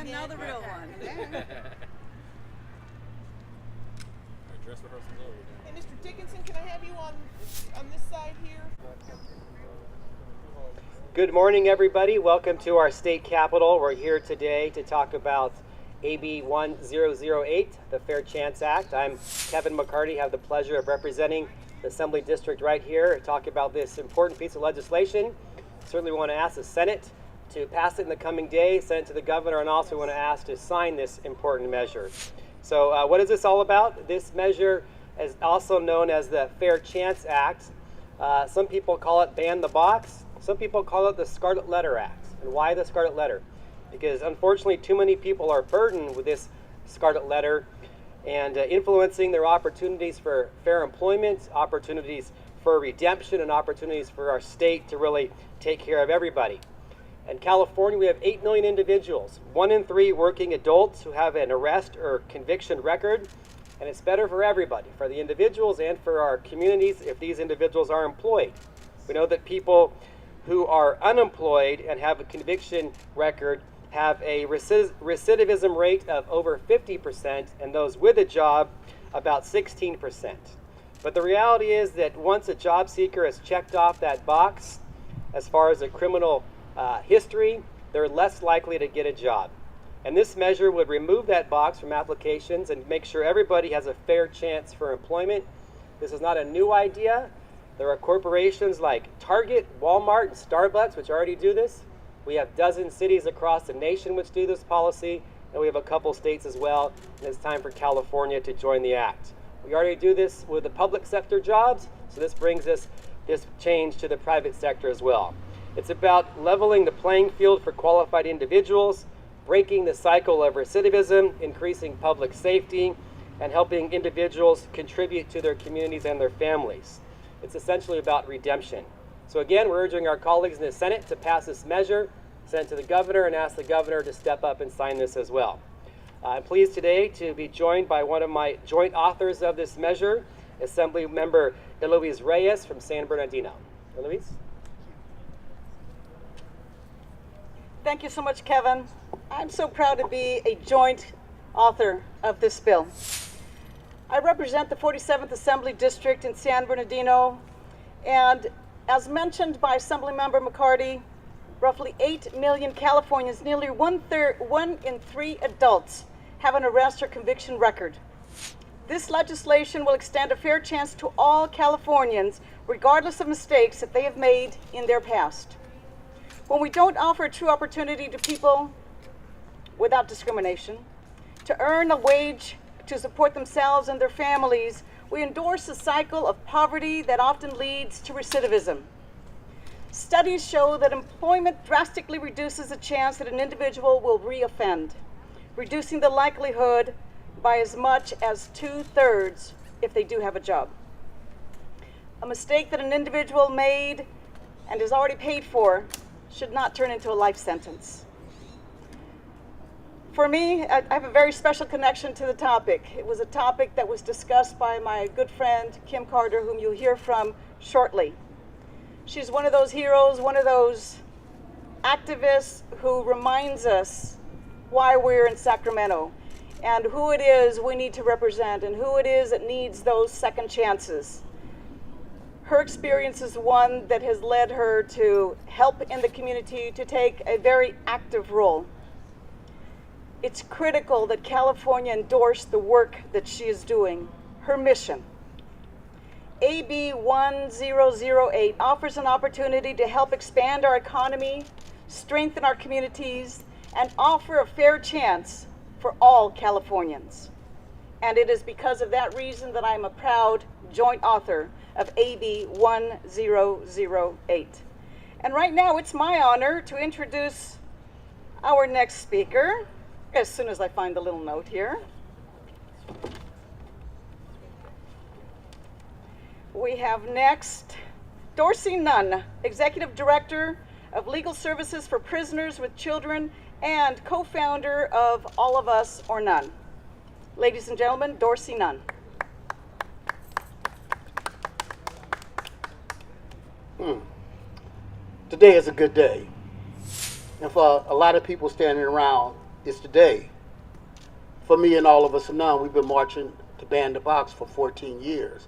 And now the real one. Dress rehearsal's over. Hey, Mr. Dickinson, can I have you on this side here? Good morning, everybody. Welcome to our state capitol. We're here today to talk about AB1008, the Fair Chance Act. I'm Kevin McCarty. I have the pleasure of representing the Assembly District right here to talk about this important piece of legislation. Certainly want to ask the Senate to pass it in the coming days, send it to the governor, and also want to ask to sign this important measure. So what is this all about? This measure is also known as the Fair Chance Act. Some people call it Ban the Box. Some people call it the Scarlet Letter Act. And why the Scarlet Letter? Because unfortunately too many people are burdened with this Scarlet Letter and influencing their opportunities for fair employment, opportunities for redemption, and opportunities for our state to really take care of everybody. In California, we have 8 million individuals, 1 in 3 working adults who have an arrest or conviction record, and it's better for everybody, for the individuals and for our communities if these individuals are employed. We know that people who are unemployed and have a conviction record have a recidivism rate of over 50%, and those with a job about 16%. But the reality is that once a job seeker has checked off that box as far as a criminal history, they're less likely to get a job. And this measure would remove that box from applications and make sure everybody has a fair chance for employment. This is not a new idea. There are corporations like Target, Walmart, and Starbucks which already do this. We have dozens of cities across the nation which do this policy, and we have a couple states as well, and it's time for California to join the act. We already do this with the public sector jobs, so this brings us this change to the private sector as well. It's about leveling the playing field for qualified individuals, breaking the cycle of recidivism, increasing public safety, and helping individuals contribute to their communities and their families. It's essentially about redemption. So again, we're urging our colleagues in the Senate to pass this measure, send it to the governor, and ask the governor to step up and sign this as well. I'm pleased today to be joined by one of my joint authors of this measure, Assemblymember Reyes from San Bernardino. Eloise? Thank you so much, Kevin. I'm so proud to be a joint author of this bill. I represent the 47th Assembly District in San Bernardino, and as mentioned by Assemblymember McCarty, roughly 8 million Californians, nearly 1 in 3 adults, have an arrest or conviction record. This legislation will extend a fair chance to all Californians, regardless of mistakes that they have made in their past. When we don't offer a true opportunity to people without discrimination to earn a wage to support themselves and their families, we endorse a cycle of poverty that often leads to recidivism. Studies show that employment drastically reduces the chance that an individual will reoffend, reducing the likelihood by as much as 2/3 if they do have a job. A mistake that an individual made and is already paid for should not turn into a life sentence. For me, I have a very special connection to the topic. It was a topic that was discussed by my good friend, Kim Carter, whom you'll hear from shortly. She's one of those heroes, one of those activists who reminds us why we're in Sacramento and who it is we need to represent and who it is that needs those second chances. Her experience is one that has led her to help in the community, to take a very active role. It's critical that California endorse the work that she is doing, her mission. AB1008 offers an opportunity to help expand our economy, strengthen our communities, and offer a fair chance for all Californians. And it is because of that reason that I'm a proud joint author of AB1008. And right now it's my honor to introduce our next speaker, as soon as I find the little note here. We have next Dorsey Nunn, Executive Director of Legal Services for Prisoners with Children and co-founder of All of Us or None. Ladies and gentlemen, Dorsey Nunn. Today is a good day. And for a lot of people standing around, is today. For me and all of us in Nunn, we've been marching to ban the box for 14 years.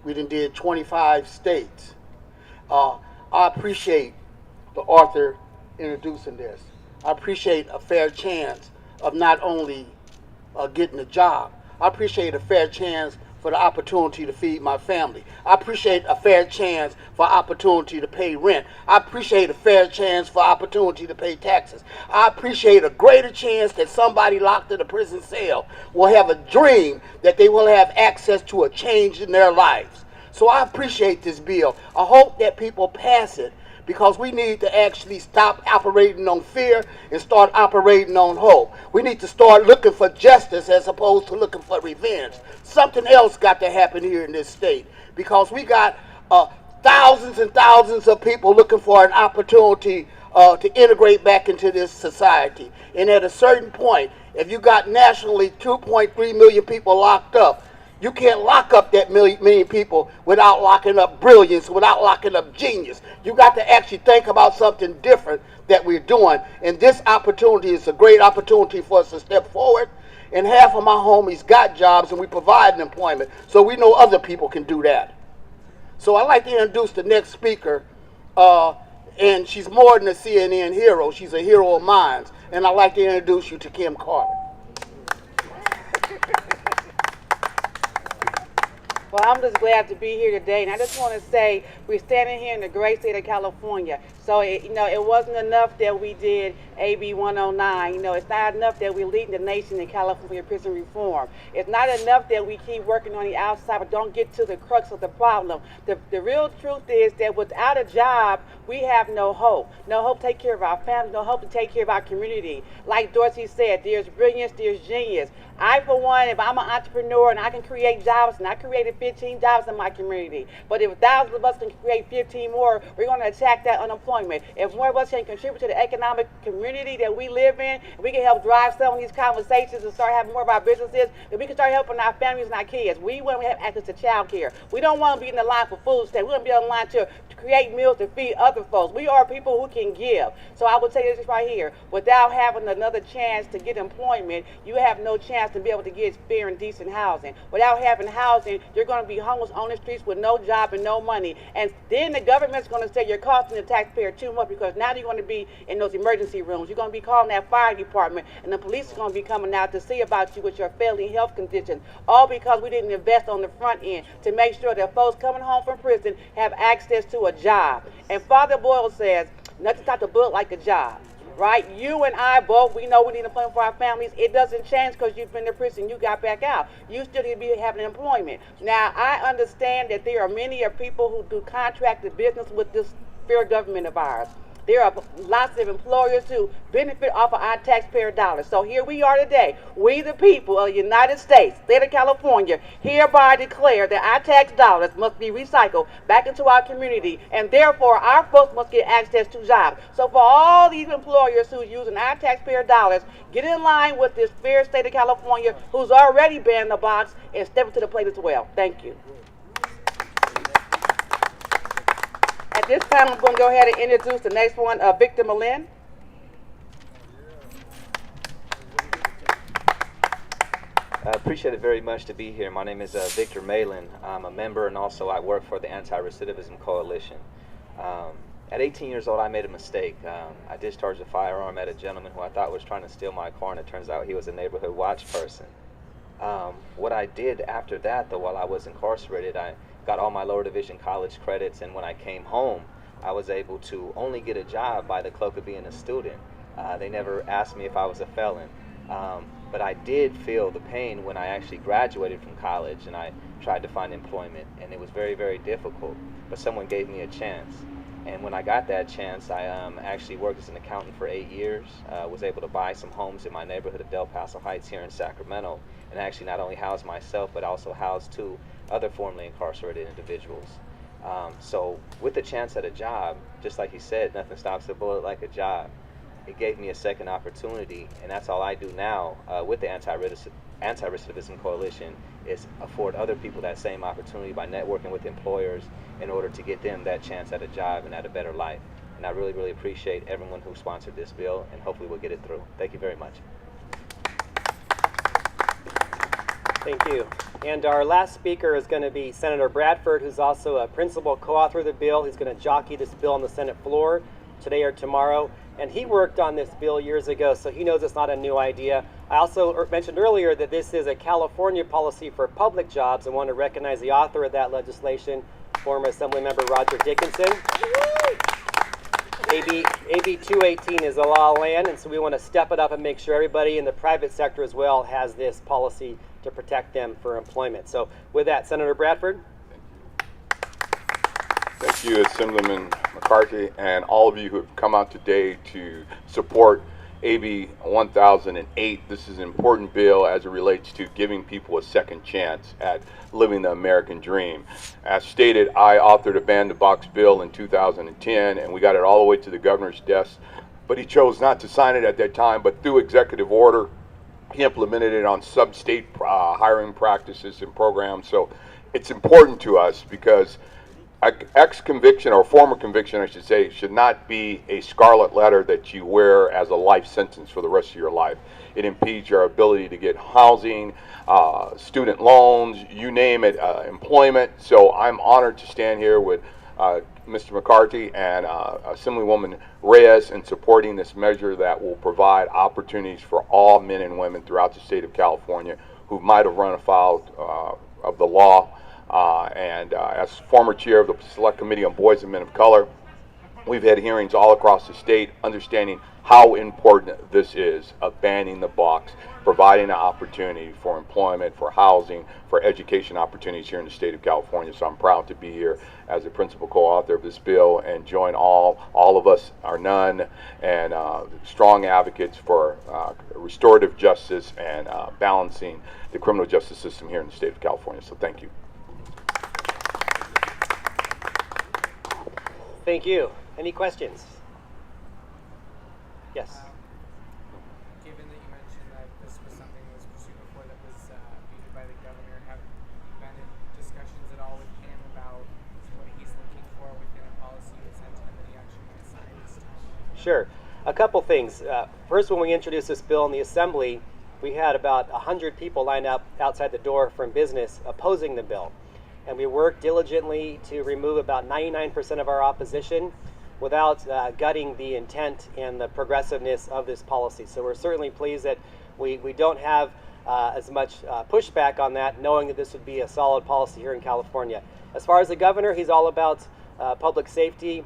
We done did 25 states. I appreciate the author introducing this. I appreciate a fair chance of not only getting a job. I appreciate a fair chance for the opportunity to feed my family. I appreciate a fair chance for opportunity to pay rent. I appreciate a fair chance for opportunity to pay taxes. I appreciate a greater chance that somebody locked in a prison cell will have a dream that they will have access to a change in their lives. So I appreciate this bill. I hope that people pass it, because we need to actually stop operating on fear and start operating on hope. We need to start looking for justice as opposed to looking for revenge. Something else got to happen here in this state, because we got thousands and thousands of people looking for an opportunity to integrate back into this society. And at a certain point, if you got nationally 2.3 million people locked up, you can't lock up that many people without locking up brilliance, without locking up genius. You got to actually think about something different that we're doing. And this opportunity is a great opportunity for us to step forward. And half of my homies got jobs, and we provide employment. So we know other people can do that. So I'd like to introduce the next speaker. And she's more than a CNN hero. She's a hero of mine. And I'd like to introduce you to Kim Carter. Well, I'm just glad to be here today, and I just want to say we're standing here in the great state of California. So, it wasn't enough that we did AB1009. It's not enough that we're leading the nation in California prison reform. It's not enough that we keep working on the outside but don't get to the crux of the problem. The real truth is that without a job, we have no hope. No hope to take care of our families, no hope to take care of our community. Like Dorsey said, there's brilliance, there's genius. I, for one, if I'm an entrepreneur and I can create jobs, and I created 15 jobs in my community, but if thousands of us can create 15 more, we're going to attack that unemployment. If more of us can contribute to the economic community that we live in, and we can help drive some of these conversations and start having more of our businesses, then we can start helping our families and our kids. We want to have access to child care. We don't want to be in the line for food stamps. We want to be on the line to create meals to feed other folks. We are people who can give. So I would say this right here. Without having another chance to get employment, you have no chance to be able to get fair and decent housing. Without having housing, you're going to be homeless on the streets with no job and no money. And then the government's going to say you're costing the taxpayer too much, because now you're going to be in those emergency rooms. You're going to be calling that fire department, and the police are going to be coming out to see about you with your failing health conditions, all because we didn't invest on the front end to make sure that folks coming home from prison have access to a job. And Father Boyle says, nothing stops a bullet like a job. Right? You and I both, we know we need employment for our families. It doesn't change because you've been in prison, you got back out. You still need to be having employment. Now, I understand that there are many of people who do contracted business with this fair government of ours. There are lots of employers who benefit off of our taxpayer dollars. So here we are today. We, the people of the United States, state of California, hereby declare that our tax dollars must be recycled back into our community, and therefore our folks must get access to jobs. So for all these employers who's using our taxpayer dollars, get in line with this fair state of California who's already banned the box and step into the plate as well. Thank you. At this time, I'm going to go ahead and introduce the next one, Victor Malin. I appreciate it very much to be here. My name is Victor Malin. I'm a member, and also I work for the Anti-Recidivism Coalition. At 18 years old, I made a mistake. I discharged a firearm at a gentleman who I thought was trying to steal my car, and it turns out he was a neighborhood watch person. What I did after that, though, while I was incarcerated, I got all my lower division college credits, and when I came home, I was able to only get a job by the cloak of being a student. They never asked me if I was a felon. But I did feel the pain when I actually graduated from college and I tried to find employment, and it was very, very difficult. But someone gave me a chance. And when I got that chance, I actually worked as an accountant for 8 years, was able to buy some homes in my neighborhood of Del Paso Heights here in Sacramento, and actually not only housed myself, but also housed 2 other formerly incarcerated individuals. So with the chance at a job, just like he said, nothing stops a bullet like a job. It gave me a second opportunity, and that's all I do now with the Anti-Recidivism Coalition, is afford other people that same opportunity by networking with employers in order to get them that chance at a job and at a better life. and I really, really appreciate everyone who sponsored this bill, and hopefully we'll get it through. Thank you very much. Thank you. And our last speaker is going to be Senator Bradford, who's also a principal co-author of the bill. He's going to jockey this bill on the Senate floor today or tomorrow. And he worked on this bill years ago, so he knows it's not a new idea. I also mentioned earlier that this is a California policy for public jobs, and want to recognize the author of that legislation, former Assemblymember Roger Dickinson. AB 218 is a law of land, and so we want to step it up and make sure everybody in the private sector as well has this policy to protect them for employment. So with that, Senator Bradford. Thank you, Assemblyman McCarty, and all of you who have come out today to support AB 1008. This is an important bill as it relates to giving people a second chance at living the American dream. As stated, I authored a ban-the-box bill in 2010, and we got it all the way to the governor's desk, but he chose not to sign it at that time. But through executive order, he implemented it on sub-state hiring practices and programs. So it's important to us because ex-conviction, or former conviction I should say, should not be a scarlet letter that you wear as a life sentence for the rest of your life. It impedes your ability to get housing, student loans, you name it, employment. So I'm honored to stand here with Mr. McCarty and Assemblywoman Reyes in supporting this measure that will provide opportunities for all men and women throughout the state of California who might have run afoul of the law. As former chair of the Select Committee on Boys and Men of Color, we've had hearings all across the state understanding how important this is of banning the box, providing an opportunity for employment, for housing, for education opportunities here in the state of California. So I'm proud to be here as the principal co-author of this bill and join all of us, our Nunn, and strong advocates for restorative justice and balancing the criminal justice system here in the state of California. So thank you. Thank you. Any questions? Yes. Given that you mentioned that this was something that was pursued before that was vetoed by the governor, have you been in discussions at all with him about what he's looking for within a policy that's intent that he actually might sign this time? Sure. A couple things. First, when we introduced this bill in the Assembly, we had about 100 people lined up outside the door from business opposing the bill. And we worked diligently to remove about 99% of our opposition without gutting the intent and the progressiveness of this policy. So we're certainly pleased that we don't have as much pushback on that, knowing that this would be a solid policy here in California. As far as the governor, he's all about public safety,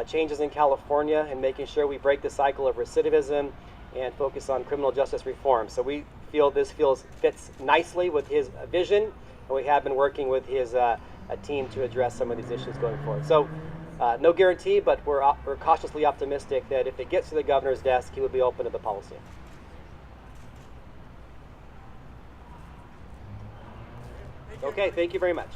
changes in California, and making sure we break the cycle of recidivism and focus on criminal justice reform. So we feel this fits nicely with his vision, and we have been working with his a team to address some of these issues going forward. So no guarantee, but we're cautiously optimistic that if it gets to the governor's desk, he would be open to the policy. Okay, thank you very much.